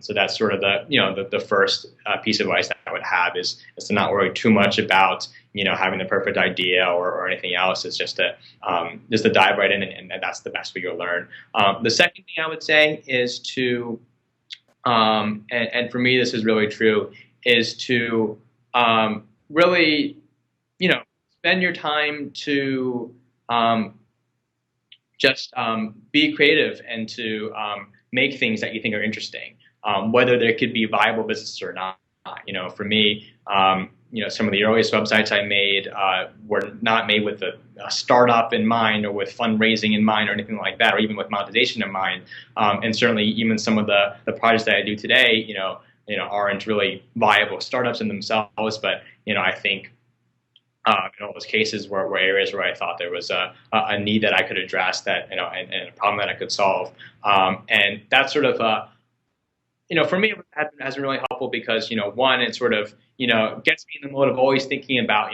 So that's sort of the first piece of advice that I would have is to not worry too much about having the perfect idea or anything else. It's just to dive right in, and that's the best way you'll learn. The second thing I would say is to and for me this is really true, is to really spend your time to just be creative and to make things that you think are interesting, whether there could be viable businesses or not. For me, some of the earliest websites I made were not made with a startup in mind or with fundraising in mind or anything like that, or even with monetization in mind. And certainly even some of the projects that I do today, aren't really viable startups in themselves, but I think in all those cases were areas where I thought there was a need that I could address, that and a problem that I could solve. And that sort of for me, it has been really helpful because, one, it sort of, gets me in the mode of always thinking about,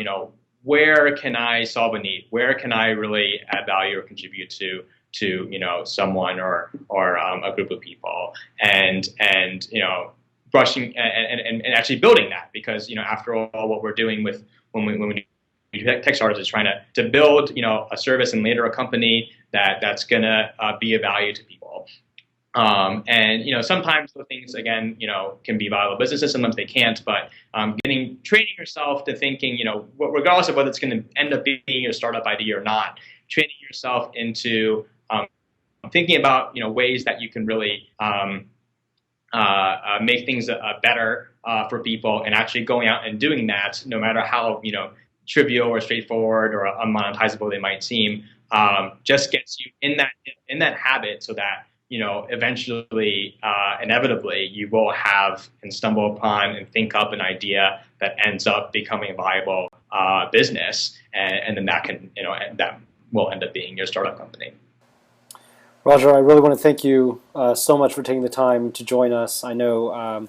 where can I solve a need? Where can I really add value or contribute to someone or a group of people, and brushing and actually building that, because after all, what we're doing with when we do tech startups is trying to build a service and later a company that's gonna be of value to people. And sometimes those things, again, can be viable businesses. Sometimes they can't. But training yourself to thinking, regardless of whether it's going to end up being a startup idea or not, training yourself into thinking about ways that you can really make things better for people, and actually going out and doing that, no matter how trivial or straightforward or unmonetizable they might seem, just gets you in that habit, so that eventually, inevitably, you will have and stumble upon and think up an idea that ends up becoming a viable business, and then that will end up being your startup company. Roger, I really want to thank you so much for taking the time to join us. I know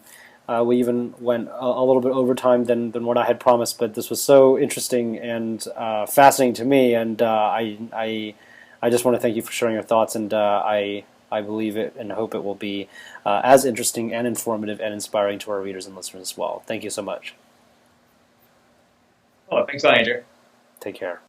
we even went a little bit over time than what I had promised, but this was so interesting and fascinating to me, and I just want to thank you for sharing your thoughts, and I believe it and hope it will be as interesting and informative and inspiring to our readers and listeners as well. Thank you so much. Oh, thanks a lot, Andrew. Take care.